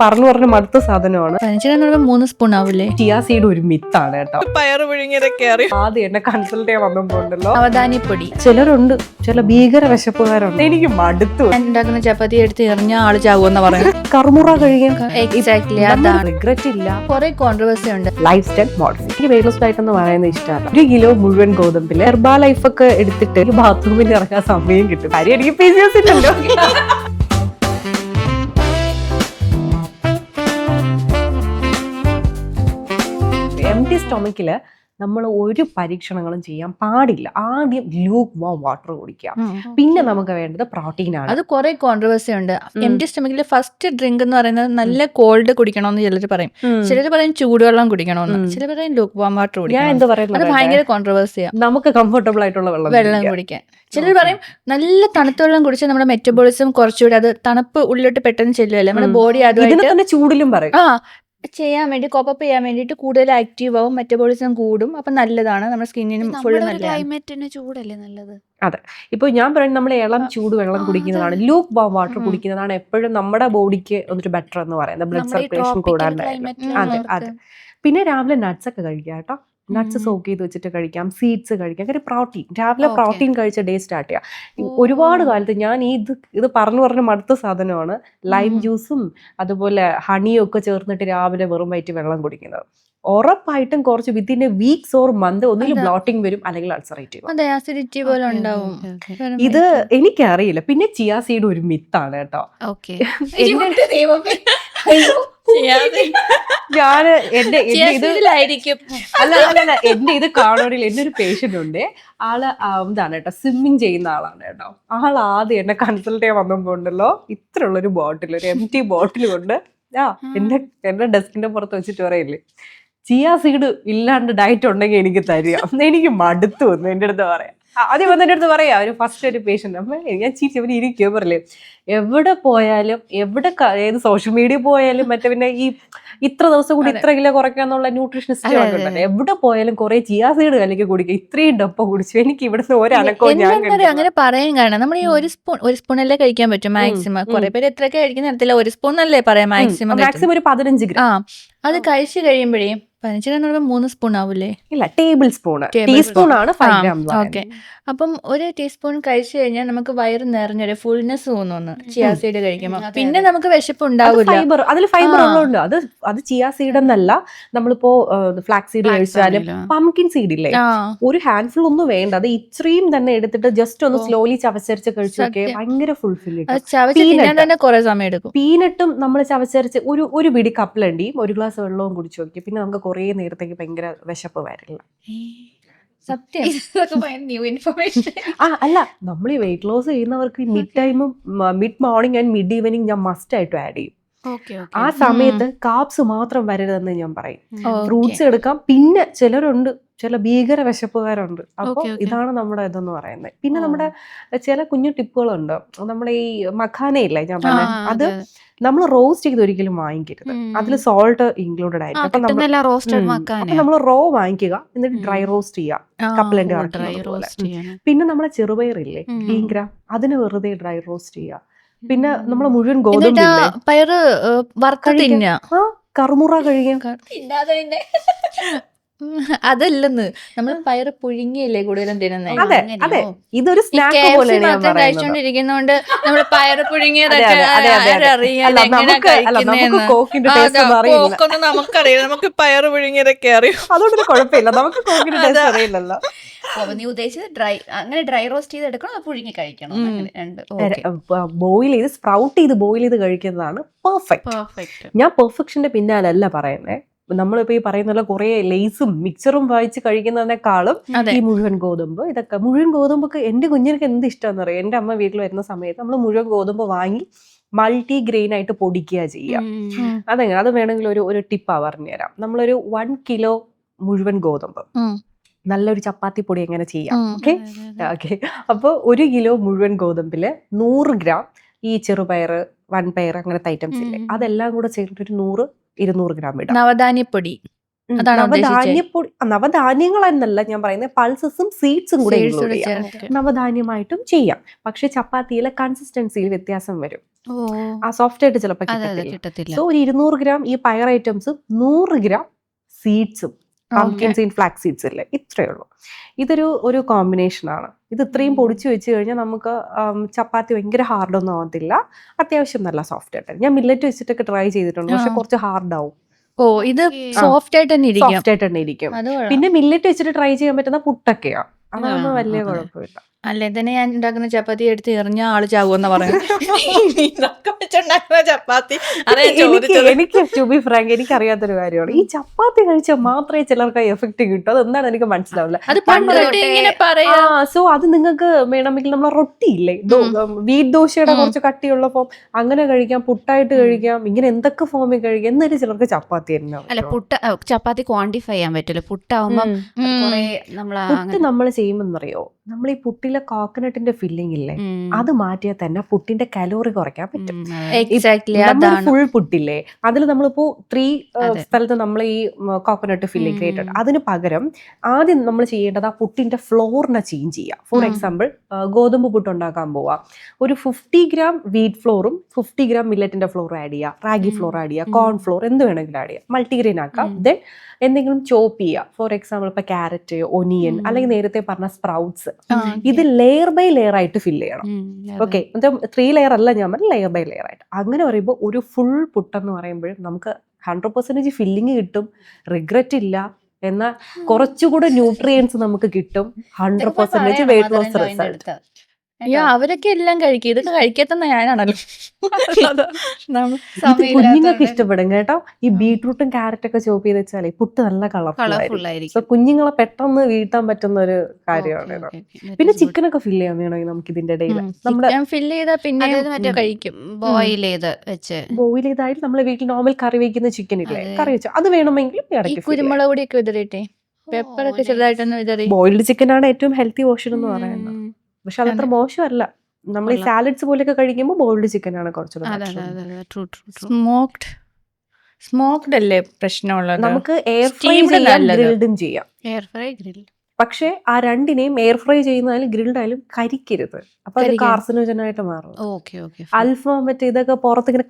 പറഞ്ഞു പറഞ്ഞ മടുത്ത സാധനമാണ്. 3 സ്പൂൺ ആവില്ലേ? ചിയാ സീഡ് ഒരു മിത്താണ് കേട്ടോ. പയറ് പുഴുങ്ങിയതൊക്കെ അറിയാം. ആദ്യം എന്നെ കൺസൾട്ട് ചെയ്യാൻ വന്നപ്പോണ്ടല്ലോ നവധാന്യപ്പൊടി. ചിലരുണ്ട്, ചില ഭീകര വിശപ്പുകാരുണ്ട്. എനിക്ക് മടുത്തു. ഞാൻ ഉണ്ടാക്കുന്ന ചപ്പാത്തി എടുത്ത് എറിഞ്ഞ ആള് ചാവുമെന്ന് പറയുന്നത്. കറുമുറ കഴിയാൻ എക്സാക്ട്ലി അതാണ്. റിഗ്രറ്റ് ഇല്ല. കുറെ കോൺട്രവേഴ്സി ഉണ്ട്. Life style modification. എനിക്ക് വെയിറ്റ് ലോസ് ഡയറ്റ് എന്ന് പറയുന്നത് ഇഷ്ടമല്ല. 1 കിലോ മുഴുവൻ ഗോതമ്പില് ഹെർബാ ലൈഫ് ഒക്കെ എടുത്തിട്ട് ബാത്റൂമിൽ ഇറങ്ങാൻ സമയം കിട്ടും. കാര്യം എനിക്ക് PCOS ഇല്ലല്ലോ. എംപ്റ്റി സ്റ്റൊമക്കില് നമ്മൾ ഒരു പരീക്ഷണങ്ങളും ചെയ്യാൻ പാടില്ല. ആദ്യം ലൂക്ക് വാം വാട്ടർ കുടിക്കാം. പിന്നെ നമുക്ക് വേണ്ടത് പ്രോട്ടീൻ ആണ്. അത് കുറെ കോൺട്രവേഴ്സി ഉണ്ട്. എംപ്റ്റി സ്റ്റൊമക്കിലെ ഫസ്റ്റ് ഡ്രിങ്ക് എന്ന് പറയുന്നത് നല്ല കോൾഡ് കുടിക്കണമെന്ന് ചിലർ പറയും. ചിലർ പറയും ചൂടുവെള്ളം കുടിക്കണമെന്ന്, ചിലർ പറയും ലൂക്ക് വാം വാട്ടർ ഞാൻ കുടിക്കണം. എന്ത് പറയുന്നത്, അത് ഭയങ്കര കോൺട്രവേഴ്സിയാണ്. നമുക്ക് കംഫർട്ടബിൾ ആയിട്ടുള്ള വെള്ളം കുടിക്കാൻ. ചിലർ പറയും നല്ല തണുത്ത വെള്ളം കുടിച്ചാൽ നമ്മുടെ മെറ്റബോളിസം കുറച്ചുകൂടി, അത് തണുപ്പ് ഉള്ളിലോട്ട് പെട്ടെന്ന് ചെല്ലുമല്ലേ, നമ്മുടെ ബോഡി അതുമായിട്ട് തന്നെ ചൂടിലും പറയും ചെയ്യാൻ വേണ്ടി കോപ്പപ്പ് ചെയ്യാൻ വേണ്ടിയിട്ട് കൂടുതൽ ആക്റ്റീവ് ആവും, മെറ്റബോളിസം കൂടും. അപ്പൊ നല്ലതാണ് നമ്മുടെ സ്കിന്നിനും ഫുൾ നല്ലതാണ്. ക്ലൈമറ്റിന് ചൂടല്ലേ നല്ലത്. അതെ, ഇപ്പൊ ഞാൻ പറയുന്നത് നമ്മൾ ഇളം ചൂട് വെള്ളം കുടിക്കുന്നതാണ്, ലൂക്ക് വാം വാട്ടർ കുടിക്കുന്നതാണ് എപ്പോഴും നമ്മുടെ ബോഡിക്ക് ഒന്നിട്ട് ബെറ്റർ എന്ന് പറയുന്നത്, ബ്ലഡ് സർക്കുലേഷൻ കൂടാണ്ടായിരുന്നു. അതെ അതെ. പിന്നെ രാവിലെ നട്ട്സ് ഒക്കെ കഴിക്കാം കേട്ടോ. നട്ട്സ് സോക്ക് ചെയ്ത് വെച്ചിട്ട് കഴിക്കാം, സീഡ്സ് കഴിക്കാം. കാര്യം പ്രോട്ടീൻ, രാവിലെ പ്രോട്ടീൻ കഴിച്ച ഡേ സ്റ്റാർട്ട് ചെയ്യാം. ഒരുപാട് കാലത്ത് ഞാൻ ഇത് പറഞ്ഞു മടുത്ത സാധനമാണ് ലൈം ജ്യൂസും അതുപോലെ ഹണിയും ഒക്കെ ചേർന്നിട്ട് രാവിലെ വെറും വയറ്റ് വെള്ളം കുടിക്കുന്നത്. ഉറപ്പായിട്ടും കുറച്ച് within A weeks or month ഒന്നിലും ബ്ലോട്ടിംഗ് വരും, അല്ലെങ്കിൽ അൾസറേറ്റീവ്. അതെ, അസിഡിറ്റി പോലെ ഉണ്ടാവും. ഇത് എനിക്കറിയില്ല. പിന്നെ ചിയാ സീഡ് ഒരു മിത്താണ് കേട്ടോ. ഞാൻ എന്റെ ഇത് കാണുകയാണെങ്കിൽ എന്റെ ഒരു പേഷ്യന്റ് ഉണ്ട്. ആള് എന്താണ് കേട്ടോ, സ്വിമ്മിങ് ചെയ്യുന്ന ആളാണ് കേട്ടോ. ആൾ ആദ്യം എന്നെ കൺസൾട്ട് ചെയ്യാൻ വന്നപ്പോണ്ടല്ലോ ഇത്ര ഉള്ളൊരു ബോട്ടിൽ, ഒരു എംപ്റ്റി ബോട്ടിൽ കൊണ്ട് എന്റെ ഡെസ്കിന്റെ പുറത്ത് വെച്ചിട്ട് പറയില്ലേ, ചിയാ സീഡ് ഇല്ലാണ്ട് ഡയറ്റ് ഉണ്ടെങ്കിൽ എനിക്ക് തരിക. എനിക്ക് മടുത്തു വന്നു എന്റെ അടുത്ത് പറയാം. ആദ്യം വന്ന് എൻ്റെ അടുത്ത് പറയാം, ഒരു ഫസ്റ്റ് ഒരു പേഷ്യന്റ്. അപ്പൊ ഞാൻ ചീറ്റി അവന് ഇരിക്കുക പറയല്ലേ, എവിടെ പോയാലും ഏത് സോഷ്യൽ മീഡിയ പോയാലും മറ്റേ പിന്നെ ഈ ഇത്ര ദിവസം കൂടി ഇത്ര കിലോ കുറയ്ക്കാന്നുള്ള ന്യൂട്രീഷനിസ്റ്റുകളൊക്കെ ഉണ്ടല്ലോ, എവിടെ പോയാലും കുറെ ചിയാ സീഡ് കലക്കി കുടിക്കുക. ഇത്രയും ഡപ്പ കുടിച്ചു, എനിക്ക് ഇവിടുന്ന് ഒരനക്കവും ഞാൻ അങ്ങനെ പറയാൻ കാരണം നമ്മൾ ഈ ഒരു സ്പൂണല്ലേ കഴിക്കാൻ പറ്റും മാക്സിമം. കുറെ പേര് എത്രയൊക്കെ കഴിക്കുന്ന തരത്തില്ല, 1 സ്പൂൺ അല്ലേ പറയാം മാക്സിമം ഒരു 15 ഗ്രാം. അത് കഴിച്ചു കഴിയുമ്പോഴേ 3 സ്പൂൺ ആവൂലേ? ഇല്ല, ടേബിൾ സ്പൂൺ. ടീസ്പൂൺ ആണ് 5 ഗ്രാം. ഓക്കെ, അപ്പം 1 ടീസ്പൂൺ കഴിച്ചു കഴിഞ്ഞാൽ നമുക്ക് വയറ് നിറഞ്ഞൊരു ഫുൾനെസ് തോന്നുന്നു ചിയാ സീഡ് കഴിക്കുമ്പോൾ. പിന്നെ നമുക്ക് വിശപ്പ് ഉണ്ടാവില്ല. അതിൽ ഫൈബർ ഉള്ളതുകൊണ്ട് അത് ചിയാ സീഡ് എന്നല്ല. നമ്മളിപ്പോ ഫ്ലാക്സ് സീഡ് കഴിച്ചാലും പംകിൻ സീഡ് ഇല്ലേ, ഒരു ഹാൻഡ് ഫുൾ ഒന്നും വേണ്ട, അത് ഇത്രയും തന്നെ എടുത്തിട്ട് ജസ്റ്റ് ഒന്ന് സ്ലോലി ചവച്ചരച്ച് കഴിച്ചു നോക്കിയാൽ ഭയങ്കര ഫുൾഫില്ലിംഗ്. തന്നെ കുറെ സമയം എടുക്കും. പീനട്ടും നമ്മൾ ചവച്ചരച്ച് ഒരു പിടി കപ്പലണ്ടിയും 1 ഗ്ലാസ് വെള്ളവും കുടിച്ചു നോക്കി, പിന്നെ നമുക്ക് കുറേ നേരത്തേക്ക് ഭയങ്കര വിശപ്പ് വരില്ല. സത്യം. New information. അല്ല, നമ്മൾ ഈ വെയിറ്റ് ലോസ് ചെയ്യുന്നവർക്ക് മിഡ് ടൈമും mid morning and mid evening ഞാൻ മസ്റ്റ് ആയിട്ട് ആഡ് ചെയ്യും. ആ സമയത്ത് കാപ്സ് മാത്രം വരരുതെന്ന് ഞാൻ പറയും. ഫ്രൂട്ട്സ് എടുക്കാം. പിന്നെ ചിലരുണ്ട്, ചില ഭീകര വിശപ്പുകാരുണ്ട്. അപ്പൊ ഇതാണ് നമ്മുടെ ഇതെന്ന് പറയുന്നത്. പിന്നെ നമ്മുടെ ചില കുഞ്ഞു ടിപ്പുകളുണ്ട്. നമ്മുടെ ഈ മഖാനയില്ലേ ഞാൻ പറഞ്ഞ, അത് നമ്മൾ റോസ്റ്റ് ചെയ്ത് ഒരിക്കലും വാങ്ങിക്കരുത്. അതിൽ സോൾട്ട് ഇൻക്ലൂഡഡ് ആയിരിക്കും. അപ്പൊ നമ്മൾ റോ വാങ്ങിക്കുക, എന്നിട്ട് ഡ്രൈ റോസ്റ്റ് ചെയ്യുക, കപ്പലണ്ടി പോലെ. പിന്നെ നമ്മളെ ചെറുപയറില്ലേ, ഗ്രീൻ ഗ്രാം, അതിന് വെറുതെ ഡ്രൈ റോസ്റ്റ് ചെയ്യുക. പിന്നെ നമ്മളെ മുഴുവൻ ഗോതമ്പ് പയറ് വറുത്ത് കറുമുറ കഴിയാൻ. അതല്ലെന്ന്, നമ്മൾ പയറ് പുഴുങ്ങിയല്ലേ കൂടുതലും തിന്നുന്നത്. അതെ അതെ, ഇതൊരു സ്നാക്ക് പോലെ കഴിച്ചോണ്ടിരിക്കുന്നോണ്ട് നമ്മൾ പയറ് പുഴുങ്ങിയതൊക്കെ നമുക്കറിയാം, നമുക്ക് പയറ് പുഴുങ്ങിയതൊക്കെ അറിയാം. അതുകൊണ്ട് കുഴപ്പമില്ല, നമുക്ക് കോക്കിന്റെ ടേസ്റ്റ് അറിയില്ലല്ലോ. നീ ഉദ്ദേശിച്ചത് ഡ്രൈ റോസ്റ്റ് ചെയ്ത് എടുക്കണം, പുഴുങ്ങി കഴിക്കണം. ബോയിൽ ചെയ്ത് സ്പ്രൗട്ട് ചെയ്ത് ബോയിൽ ചെയ്ത് കഴിക്കുന്നതാണ് പെർഫെക്റ്റ്. ഞാൻ പെർഫെക്ഷന്റെ പിന്നാലല്ല പറയുന്നത്. നമ്മളിപ്പോ ഈ പറയുന്ന കുറെ ലേസും മിക്സറും വായിച്ച് കഴിക്കുന്നതിനേക്കാളും ഈ മുഴുവൻ ഗോതമ്പ്, ഇതൊക്കെ മുഴുവൻ ഗോതമ്പൊക്കെ എന്റെ കുഞ്ഞിനൊക്കെ എന്ത് ഇഷ്ടമെന്ന് അറിയാം. എന്റെ അമ്മ വീട്ടിൽ വരുന്ന സമയത്ത് നമ്മൾ മുഴുവൻ ഗോതമ്പ് വാങ്ങി മൾട്ടി ഗ്രെയിൻ ആയിട്ട് പൊടിക്കുക ചെയ്യാം. അതെങ്ങനെ, അത് വേണമെങ്കിൽ ഒരു ടിപ്പാ പറഞ്ഞുതരാം. നമ്മളൊരു 1 കിലോ മുഴുവൻ ഗോതമ്പ് നല്ലൊരു ചപ്പാത്തി പൊടി എങ്ങനെ ചെയ്യാം. ഓക്കെ. അപ്പോൾ 1 കിലോ മുഴുവൻ ഗോതമ്പില് 100 ഗ്രാം ഈ ചെറുപയർ, വൻപയർ, അങ്ങനത്തെ ഐറ്റംസ് ഇല്ലേ, അതെല്ലാം കൂടെ ചേർത്തിട്ട് 100-200 ഗ്രാം ഇടാം. നവധാന്യപ്പൊടി. നവധാന്യങ്ങൾ എന്നല്ല ഞാൻ പറയുന്നത്, പൾസസും സീഡ്സും കൂടെ ഇൻക്ലൂഡ് ചെയ്യാം. നവധാന്യമായിട്ടും ചെയ്യാം. പക്ഷെ ചപ്പാത്തിയിലെ കൺസിസ്റ്റൻസിയിൽ വ്യത്യാസം വരും. ആ സോഫ്റ്റ് ആയിട്ട് ചിലപ്പോൾ കിട്ടത്തില്ല. സോ ഒരു 200 ഗ്രാം ഈ പയർ ഐറ്റംസ്, 100 ഗ്രാം സീഡ്സും പംകിൻ സീഡ്, ഫ്ലാക്സ് സീഡ്സ് ഇല്ലേ, ഇത്രയേ ഉള്ളൂ. ഇതൊരു കോമ്പിനേഷൻ ആണ്. ഇത് ഇത്രയും പൊടിച്ചു വെച്ച് കഴിഞ്ഞാൽ നമുക്ക് ചപ്പാത്തി ഭയങ്കര ഹാർഡൊന്നും ആവത്തില്ല, അത്യാവശ്യം നല്ല സോഫ്റ്റ് ആയിട്ട്. ഞാൻ മില്ലറ്റ് വെച്ചിട്ടൊക്കെ ട്രൈ ചെയ്തിട്ടുണ്ട്, പക്ഷെ കുറച്ച് ഹാർഡ് ആവും. ഇത് സോഫ്റ്റ് ആയിട്ട് തന്നെ ഇരിക്കും. സോഫ്റ്റ് ആയിട്ട് തന്നെ ഇരിക്കും. പിന്നെ മില്ലറ്റ് വെച്ചിട്ട് ട്രൈ ചെയ്യാൻ പറ്റുന്ന പുട്ടൊക്കെയാ, അതാകുമ്പോ വലിയ കുഴപ്പമില്ല. അല്ലെ തന്നെ ഞാൻ ഉണ്ടാക്കുന്ന ചപ്പാത്തി എടുത്ത് എറിഞ്ഞ ആള് ചാവുമെന്ന് പറയുന്നത്. ചപ്പാത്തി എനിക്ക് ടു ബി ഫ്രാങ്ക് എനിക്കറിയാത്തൊരു കാര്യമാണ്, ഈ ചപ്പാത്തി കഴിച്ചാൽ മാത്രമേ ചിലർക്ക് എഫക്ട് കിട്ടൂ. അതെന്താണ് എനിക്ക് മനസ്സിലാവില്ല. അത് ഇങ്ങനെ പറയാ. സോ അത് നിങ്ങൾക്ക് വേണമെങ്കിൽ നമ്മളെ റൊട്ടി ഇല്ലേ, വീറ്റ് ദോശയുടെ കുറച്ച് കട്ടിയുള്ള ഫോം അങ്ങനെ കഴിക്കാം, പുട്ടായിട്ട് കഴിക്കാം, ഇങ്ങനെ എന്തൊക്കെ ഫോമിൽ കഴിക്കാം. എന്നാലും ചിലർക്ക് ചപ്പാത്തി തന്നെ. അല്ല ചപ്പാത്തി ക്വാണ്ടിഫൈ ചെയ്യാൻ പറ്റില്ല. പുട്ടാവുമ്പോ പുട്ട് നമ്മൾ ചെയ്യുമ്പോന്നറിയോ, നമ്മൾ ഈ പുട്ടിലെ കോക്കനട്ടിന്റെ ഫില്ലിംഗ് ഇല്ലേ, അത് മാറ്റിയാൽ തന്നെ പുട്ടിന്റെ കലോറി കുറയ്ക്കാൻ പറ്റും. ഫുൾ പുട്ടില്ലേ, അതിൽ നമ്മളിപ്പോ 3 സ്ഥലത്ത് നമ്മൾ ഈ കോക്കനട്ട് ഫില്ലിംഗ് ക്രിയേറ്റ്, അതിന് പകരം ആദ്യം നമ്മൾ ചെയ്യേണ്ടത് ആ പുട്ടിന്റെ ഫ്ലോറിനെ ചേഞ്ച് ചെയ്യുക. ഫോർ എക്സാമ്പിൾ, ഗോതമ്പ് പുട്ട് ഉണ്ടാക്കാൻ പോവാ, ഒരു 50 ഗ്രാം വീറ്റ് ഫ്ലോറും 50 ഗ്രാം മില്ലറ്റിന്റെ ഫ്ലോറും ആഡ് ചെയ്യുക, റാഗി ഫ്ലോർ ആഡ് ചെയ്യുക, കോൺ ഫ്ലോർ എന്ത് വേണമെങ്കിലും ആഡ് ചെയ്യുക, മൾട്ടിഗ്രെയിൻ ആക്കാം. ദെൻ എന്തെങ്കിലും ചോപ്പ് ചെയ്യുക. ഫോർ എക്സാമ്പിൾ ഇപ്പൊ ക്യാരറ്റ്, ഒനിയൻ, അല്ലെങ്കിൽ നേരത്തെ പറഞ്ഞ സ്പ്രൗട്ട്സ്, ഇത് ലെയർ ബൈ ലെയർ ആയിട്ട് ഫില്ല് ചെയ്യണം. ഓക്കെ, 3 ലെയർ അല്ല ഞാൻ പറഞ്ഞ, ലെയർ ബൈ ലെയർ ആയിട്ട്. അങ്ങനെ പറയുമ്പോൾ ഒരു ഫുൾ പുട്ടെന്ന് പറയുമ്പോഴും നമുക്ക് 100% ഫില്ലിങ് കിട്ടും, റിഗ്രറ്റ് ഇല്ല, എന്നാൽ കുറച്ചുകൂടെ ന്യൂട്രിയൻസ് നമുക്ക് കിട്ടും, 100% വെയിറ്റ് ലോസ് റിസൾട്ട്. അയ്യോ, അവരൊക്കെ എല്ലാം കഴിക്കും, ഇതൊക്കെ കഴിക്കാത്ത ഞാനാണല്ലോ. കുഞ്ഞുങ്ങൾക്ക് ഇഷ്ടപ്പെടും കേട്ടോ. ഈ ബീട്രൂട്ടും ക്യാരറ്റ് ഒക്കെ ചോപ്പ് ചെയ്ത് വെച്ചാലേ പുട്ട് നല്ല കളർഫുൾ ആയിരിക്കും. സോ കുഞ്ഞുങ്ങളെ പെട്ടെന്ന് വീഴ്ത്താൻ പറ്റുന്ന ഒരു കാര്യമാണ് ഇത്. പിന്നെ ചിക്കനൊക്കെ ഫില്ല് ചെയ്യാൻ വേണമെങ്കിൽ നമുക്ക് ഇതിന്റെ ഇടയിൽ ഫില്ല് ചെയ്താൽ പിന്നെ കഴിക്കും. ബോയിൽ ചെയ്തായാലും നമ്മളെ വീട്ടിൽ നോർമൽ കറി വെക്കുന്ന ചിക്കൻ ഇല്ലേ, കറി വെച്ചാൽ അത് വേണമെങ്കിൽ കുരുമുളക് പൊടിയൊക്കെ വിതറിയിട്ടെ, പെപ്പറൊക്കെ ചെറുതായിട്ടൊന്ന് വിതറി. ബോയിൽഡ് ചിക്കൻ ആണ് ഏറ്റവും ഹെൽത്തി ഓപ്ഷൻ എന്ന് പറയുന്നത്. പക്ഷെ അതത്ര മോശമല്ല. നമ്മൾ ഈ സാലഡ്സ് പോലെയൊക്കെ കഴിക്കുമ്പോൾ ബോയിൽഡ് ചിക്കൻ ആണ് കുറച്ചുകൂടെ. സ്മോക്ക്ഡ് അല്ലേ പ്രശ്നമുള്ളത്. നമുക്ക് എയർ ഫ്രൈ ചെയ്യാം, ഗ്രിൽഡും ചെയ്യാം. Air fry grill. പക്ഷെ ആ രണ്ടിനെയും എയർ ഫ്രൈ ചെയ്യുന്നതായാലും ഗ്രിൽഡ് ആയാലും കരിക്കരുത്, അപ്പൊ അത് കാർസിനോജനായിട്ട് മാറും. അൽഫാം മറ്റേ ഇതൊക്കെ പുറത്ത് ഇങ്ങനെ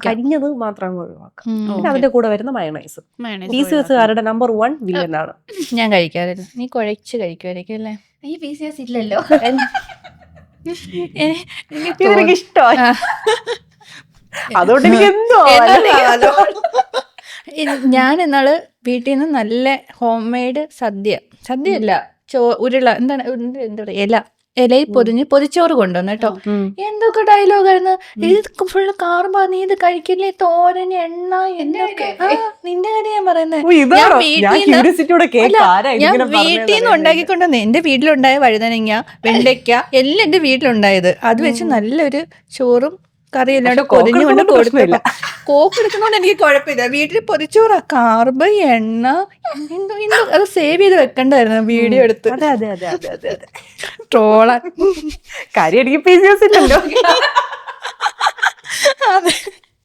കരിഞ്ഞത് മാത്രം ഒഴിവാക്കാം. പിന്നെ അതിന്റെ കൂടെ വരുന്ന മയണൈസ്, PCOSകാരുടെ നമ്പർ 1 വില്ലൻ ആണ്. ഞാൻ കഴിക്കാറില്ല. നീ കുഴച്ച് കഴിക്കുമായിരിക്കും അല്ലേ? ഈ PCOS ഇല്ലല്ലോ. എനിക്ക് ഇഷ്ടമാണ്, അതുകൊണ്ട് എനിക്ക് എന്തോ. ഞാൻ ഇന്നാള് വീട്ടിൽ നിന്ന് നല്ല ഹോം മെയ്ഡ് സദ്യയല്ല ഉരുള എന്താണ് എന്താ പറയാ ഇലയിൽ പൊതിച്ചോറ് കൊണ്ടുവന്നു കേട്ടോ. എന്തൊക്കെ ഡയലോഗായിരുന്നു. ഇത് ഫുള്ള് കാർബാ, നീ ഇത് കഴിക്കില്ലേ, തോരൻ, എണ്ണ, എന്തൊക്കെ. നിന്റെ കാര്യം ഞാൻ പറയുന്നത്. ഞാൻ വീട്ടിൽ നിന്ന് ഉണ്ടാക്കിക്കൊണ്ടുവന്ന്, എന്റെ വീട്ടിലുണ്ടായ വഴുതനങ്ങ, വെണ്ടയ്ക്ക എല്ലാം എന്റെ വീട്ടിലുണ്ടായത്. അത് വെച്ച് നല്ലൊരു ചോറും കറിയെല്ലാം പൊതിഞ്ഞുകൊണ്ട് കൊടുത്തില്ല. കോക്ക് എടുക്കുന്നോണ്ട് എനിക്ക് കുഴപ്പമില്ല. വീട്ടിൽ പൊതിച്ചോറ, കാർബ്, എണ്ണ, എന്തോ അത് സേവ് ചെയ്ത് വെക്കണ്ടായിരുന്നു വീഡിയോ എടുത്ത്. ട്രോളാൻ കാര്യം എനിക്ക് PCOS ഇല്ലല്ലോ.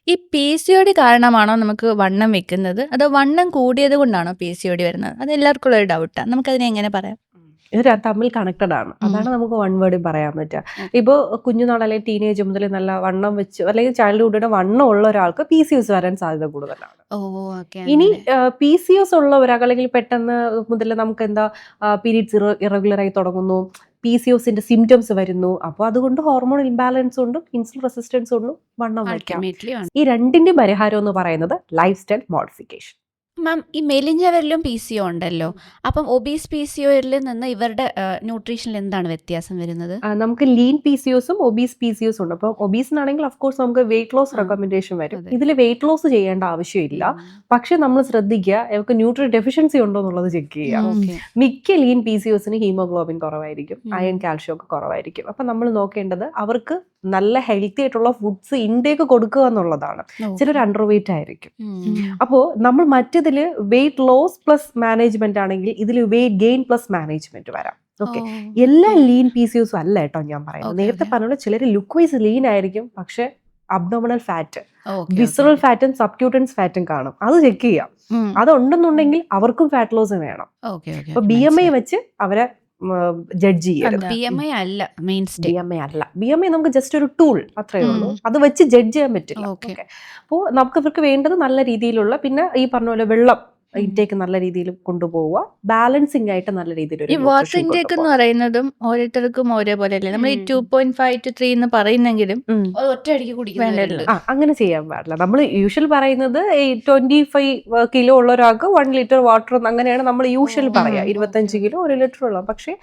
ഈ PCOD കാരണമാണോ നമുക്ക് വണ്ണം വെക്കുന്നത്, അതോ വണ്ണം കൂടിയത് കൊണ്ടാണോ PCOD വരുന്നത്? അത് എല്ലാവർക്കും ഉള്ള ഒരു ഡൗട്ടാണ്. നമുക്കതിനെ എങ്ങനെ പറയാം? ഇത് തമ്മിൽ കണക്റ്റഡ് ആണ്. അതാണ് നമുക്ക് വൺ വേർഡിൽ പറയാൻ പറ്റുക. ഇപ്പോൾ കുഞ്ഞുനാൾ അല്ലെങ്കിൽ ടീനേജ് മുതൽ നല്ല വണ്ണം വെച്ച് അല്ലെങ്കിൽ ചൈൽഡ്ഹുഡിന്റെ വണ്ണം ഉള്ള ഒരാൾക്ക് PCOS വരാൻ സാധ്യത കൂടുതലാണ്. ഇനി PCOS ഉള്ള ഒരാൾക്ക് അല്ലെങ്കിൽ പെട്ടെന്ന് മുതൽ നമുക്ക് എന്താ പീരീഡ്സ് ഇറഗുലർ ആയി തുടങ്ങുന്നു, PCOSന്റെ സിംറ്റംസ് വരുന്നു, അപ്പോൾ അതുകൊണ്ട് ഹോർമോൺ ഇംബാലൻസ് കൊണ്ടും ഇൻസുലിൻ റെസിസ്റ്റൻസ് കൊണ്ടും വണ്ണം വയ്ക്കാം. ഈ രണ്ടിന്റെ പരിഹാരം എന്ന് പറയുന്നത് ലൈഫ് സ്റ്റൈൽ മോഡിഫിക്കേഷൻ. മാം, ഈ മെലിഞ്ഞവരിലും PCO ഉണ്ടല്ലോ, അപ്പം ഒബീസ് PCOയിൽ നിന്ന് ഇവരുടെ ന്യൂട്രീഷനിൽ എന്താണ് വ്യത്യാസം വരുന്നത്? നമുക്ക് ലീൻ PCOസും ഒബീസ് PCOസും ഉണ്ട്. അപ്പോൾ ഒബീസിനാണെങ്കിൽ ഓഫ്കോഴ്സ് നമുക്ക് വെയിറ്റ് ലോസ് റെക്കമെൻഡേഷൻ വരും. ഇതിൽ വെയിറ്റ് ലോസ് ചെയ്യേണ്ട ആവശ്യമില്ല. പക്ഷെ നമ്മൾ ശ്രദ്ധിക്കുക, നമുക്ക് ന്യൂട്രി ഡെഫിഷ്യൻസി ഉണ്ടോ എന്നുള്ളത് ചെക്ക് ചെയ്യുക. മിക്ക ലീൻ PCOസിന് ഹീമോഗ്ലോബിൻ കുറവായിരിക്കും, അയൺ, കാൽഷ്യം ഒക്കെ കുറവായിരിക്കും. അപ്പം നമ്മൾ നോക്കേണ്ടത് അവർക്ക് നല്ല ഹെൽത്തി ആയിട്ടുള്ള ഫുഡ്സ് ഇൻടേക്ക് കൊടുക്കുക എന്നുള്ളതാണ്. ചിലർ അണ്ടർ വെയിറ്റ് ആയിരിക്കും. അപ്പോൾ നമ്മൾ മറ്റേതിൽ വെയിറ്റ് ലോസ് പ്ലസ് മാനേജ്മെന്റ് ആണെങ്കിൽ ഇതിൽ വെയിറ്റ് ഗെയിൻ പ്ലസ് മാനേജ്മെന്റ് വരാം. ഓക്കെ, എല്ലാ ലീൻ PCOസും അല്ല കേട്ടോ ഞാൻ പറയുന്നത്. നേരത്തെ പറഞ്ഞ ചിലർ ലുക്ക് വൈസ് ലീൻ ആയിരിക്കും, പക്ഷെ അബ്ഡോമിനൽ ഫാറ്റ്, വിസറൽ ഫാറ്റും സബ്ക്യൂട്ടൻസ് ഫാറ്റും കാണും. അത് ചെക്ക് ചെയ്യാം. അതുണ്ടെന്നുണ്ടെങ്കിൽ അവർക്കും ഫാറ്റ് ലോസ് വേണം. അപ്പൊ BMI വെച്ച് അവരെ ജഡ്ജ് ചെയ്യരുത്. BMI അല്ല മെയിൻ സ്റ്റേ. BMI അല്ല, BMI നമുക്ക് ജസ്റ്റ് ഒരു ടൂൾ അത്രേ ഉള്ളൂ, അത് വെച്ച് ജഡ്ജ് ചെയ്യാൻ പറ്റില്ല. Okay. അപ്പോൾ നമുക്ക് ഇവർക്ക് വേണ്ടത് നല്ല രീതിയിലുള്ള, പിന്നെ ഈ പറഞ്ഞ പോലെ വെള്ളം ഇൻടേക്ക് നല്ല രീതിയിൽ കൊണ്ടുപോവുക, ബാലൻസിങ് ആയിട്ട് നല്ല രീതിയിൽ ഈ വാട്ടർ ഇൻടേക്ക് എന്ന് പറയുന്നതും ഓരോരുത്തർക്കും ഒരേപോലെ അല്ലേ? നമ്മൾ ഈ 2.5 to 3 എന്ന് പറയുന്നെങ്കിലും അത് ഒറ്റയടിക്ക് കുടിക്കുന്നുണ്ട്. അങ്ങനെ ചെയ്യാൻ പാടില്ല. നമ്മൾ യൂഷ്വൽ പറയുന്നത് ഈ 25 കിലോ ഉള്ള ഒരാൾക്ക് 1 ലിറ്റർ വാട്ടർ അങ്ങനെയാണ് നമ്മൾ യൂഷ്വൽ പറയാ. 25 കിലോ 1 ലിറ്റർ ഉള്ള, പക്ഷെ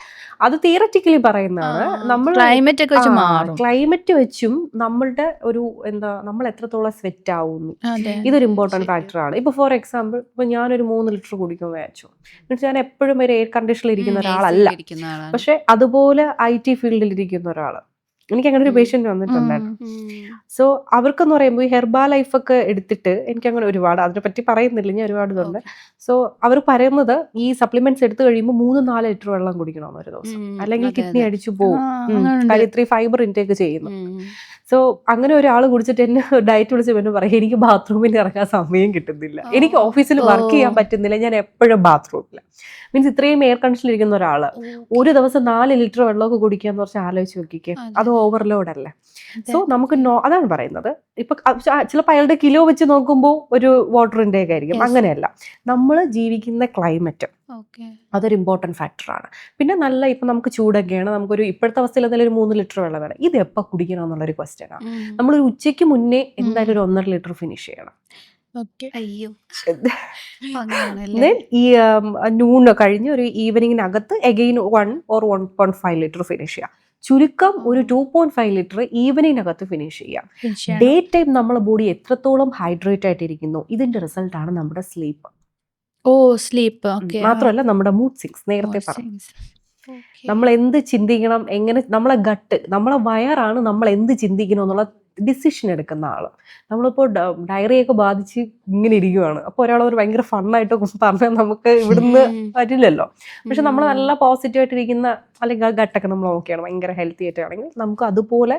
അത് തിയററ്റിക്കലി പറയുന്നതാണ്. നമ്മൾ ക്ലൈമറ്റ് ഒക്കെ വെച്ച് മാറും. ക്ലൈമറ്റ് വെച്ചും നമ്മളുടെ ഒരു നമ്മൾ എത്രത്തോളം സ്വെറ്റ് ആവുന്നു, ഇതൊരു ഇമ്പോർട്ടന്റ് ഫാക്ടറാണ്. ഇപ്പൊ ഫോർ എക്സാമ്പിൾ, ഇപ്പൊ ഞാനൊരു 3 ലിറ്റർ കുടിക്കുമെന്ന് വെച്ചു, എന്നിട്ട് ഞാൻ എപ്പോഴും ഒരു എയർ കണ്ടീഷനിൽ ഇരിക്കുന്ന ഒരാളല്ല, പക്ഷെ അതുപോലെ IT ഫീൽഡിൽ ഇരിക്കുന്ന ഒരാള്, എനിക്ക് അങ്ങനെ ഒരു പേഷ്യന്റ് വന്നിട്ടുണ്ടായിരുന്നു. സോ അവർക്കെന്ന് പറയുമ്പോൾ ഈ ഹെർബാ ലൈഫ് ഒക്കെ എടുത്തിട്ട് എനിക്ക് അങ്ങനെ ഒരുപാട് അതിനെപ്പറ്റി പറയുന്നില്ല, ഞാൻ ഒരുപാട് ഇതുണ്ട്. സോ അവർ പറയുന്നത് ഈ സപ്ലിമെന്റ്സ് എടുത്തു കഴിയുമ്പോൾ 3-4 ലിറ്റർ വെള്ളം കുടിക്കണം ഒരു ദിവസം, അല്ലെങ്കിൽ കിഡ്നി അടിച്ചു പോകും. കാര്യം ഇത്രയും ഫൈബർ ഇൻടേക്ക് ചെയ്യുന്നു. സോ അങ്ങനെ ഒരാൾ കുടിച്ചിട്ട് എന്നെ ഡയറ്റ് വിളിച്ച് പിന്നെ പറയും, എനിക്ക് ബാത്റൂമിൽ ഇറങ്ങാൻ സമയം കിട്ടുന്നില്ല, എനിക്ക് ഓഫീസിൽ വർക്ക് ചെയ്യാൻ പറ്റുന്നില്ല, ഞാൻ എപ്പോഴും ബാത്റൂമില്ല. മീൻസ് ഇത്രയും എയർ കണ്ടീഷനിൽ ഇരിക്കുന്ന ഒരാള് ഒരു ദിവസം 4 ലിറ്റർ വെള്ളമൊക്കെ കുടിക്കാന്ന് കുറച്ച് ആലോചിച്ച് നോക്കിക്കേ, അത് ഓവർലോഡ് അല്ലേ? സോ നമുക്ക് അതാണ് പറയുന്നത്. ഇപ്പൊ ചിലപ്പോൾ അയാളുടെ കിലോ വെച്ച് നോക്കുമ്പോൾ ഒരു വാട്ടർ ഇൻടേക്ക് ആയിരിക്കും, അങ്ങനെയല്ല. നമ്മൾ ജീവിക്കുന്ന ക്ലൈമറ്റ് അതൊരു ഇമ്പോർട്ടൻറ്റ് ഫാക്ടറാണ്. പിന്നെ നല്ല ഇപ്പം നമുക്ക് ചൂടൊക്കെയാണ്, നമുക്കൊരു ഇപ്പോഴത്തെ അവസ്ഥയിൽ എന്തായാലും ഒരു 3 ലിറ്റർ വെള്ളം വേണം. ഇത് എപ്പോൾ കുടിക്കണം എന്നുള്ളൊരു ക്വസ്റ്റ്യൻ ആണ്. നമ്മളൊരു ഉച്ചയ്ക്ക് മുന്നേ എന്തായാലും ഒരു 1.5 ലിറ്റർ ഫിനിഷ് ചെയ്യണം. അയ്യോ ഈ നൂൺ കഴിഞ്ഞ് ഒരു ഈവനിങ്ങിനകത്ത് എഗെയിൻ 1 or 1.5 ലിറ്റർ ഫിനിഷ് ചെയ്യാം. ചുരുക്കം ഒരു 2.5 ലിറ്റർ ഈവനിങ്ങിനകത്ത് ഫിനിഷ് ചെയ്യാം. ഡേ ടൈം നമ്മളെ ബോഡി എത്രത്തോളം ഹൈഡ്രേറ്റ് ആയിട്ടിരിക്കുന്നു, ഇതിന്റെ റിസൾട്ട് ആണ് നമ്മുടെ സ്ലീപ്പ്. സ്ലീപ്പ് മാത്രമല്ല നമ്മുടെ മൂഡ് സ്വിങ്സ്. നേരത്തെ പറഞ്ഞു നമ്മൾ എന്ത് ചിന്തിക്കണം, എങ്ങനെ നമ്മളെ ഗട്ട്, നമ്മളെ വയറാണ് നമ്മൾ എന്ത് ചിന്തിക്കണം എന്നുള്ള ഡിസിഷൻ എടുക്കുന്ന ആള്. നമ്മളിപ്പോൾ ഡയറിയൊക്കെ ബാധിച്ച് ഇങ്ങനെ ഇരിക്കുവാണ്, അപ്പോൾ ഒരാൾ ഒരു ഭയങ്കര ഫണ്ണായിട്ട് പറഞ്ഞാൽ നമുക്ക് ഇവിടുന്ന് വരില്ലല്ലോ. പക്ഷെ നമ്മൾ നല്ല പോസിറ്റീവ് ആയിട്ടിരിക്കുന്ന, അല്ലെങ്കിൽ ഗട്ടൊക്കെ നമ്മൾ നോക്കിയാണ് ഭയങ്കര ഹെൽത്തി ആയിട്ടാണെങ്കിൽ നമുക്ക് അതുപോലെ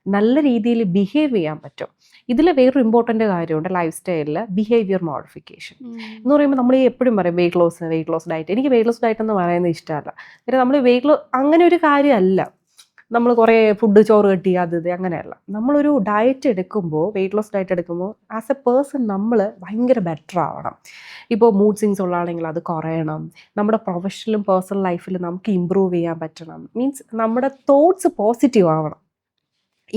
നല്ല രീതിയിൽ ബിഹേവ് ചെയ്യാൻ പറ്റും. ഇതിൽ വേറൊരു ഇമ്പോർട്ടൻ്റ് കാര്യമുണ്ട് ലൈഫ് സ്റ്റൈലിൽ, ബിഹേവിയർ മോഡിഫിക്കേഷൻ എന്ന് പറയുമ്പോൾ നമ്മൾ എപ്പോഴും പറയും വെയിറ്റ് ലോസ് ഡയറ്റ്. എനിക്ക് വെയിറ്റ് ലോസ് ഡയറ്റ് എന്ന് പറയുന്നത് ഇഷ്ടമല്ല. കാര്യം നമ്മൾ അങ്ങനെ ഒരു കാര്യമല്ല. നമ്മൾ കുറേ ഫുഡ് ചോറ് കെട്ടി അത് അങ്ങനെയല്ല. നമ്മളൊരു ഡയറ്റ് എടുക്കുമ്പോൾ, വെയിറ്റ് ലോസ് ഡയറ്റ് എടുക്കുമ്പോൾ ആസ് എ പേഴ്സൺ നമ്മൾ ഭയങ്കര ബെറ്റർ ആവണം. ഇപ്പോൾ മൂഡ് സ്വിങ്സ് ഉള്ളതാണെങ്കിൽ അത് കുറയണം. നമ്മുടെ പ്രൊഫഷണലും പേഴ്സണൽ ലൈഫിൽ നമുക്ക് ഇമ്പ്രൂവ് ചെയ്യാൻ പറ്റണം. മീൻസ് നമ്മുടെ തോട്ട്സ് പോസിറ്റീവ് ആവണം.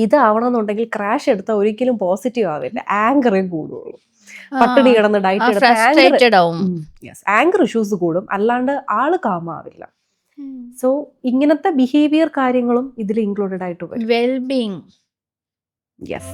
ഇതാവണമെന്നുണ്ടെങ്കിൽ ക്രാഷ് എടുത്താൽ ഒരിക്കലും പോസിറ്റീവ് ആവില്ല, ആങ്കറേ കൂടുള്ളൂ. പട്ടിണി കിടന്ന് ഡയറ്റ് എടുത്താൽ ആങ്കർ ഇഷ്യൂസ് കൂടും, അല്ലാണ്ട് ആള് കാമാവില്ല. സോ ഇങ്ങനത്തെ ബിഹേവിയർ കാര്യങ്ങളും ഇതിൽ ഇൻക്ലൂഡഡ് ആയിട്ട് വരും. വെൽബീങ്. യെസ്.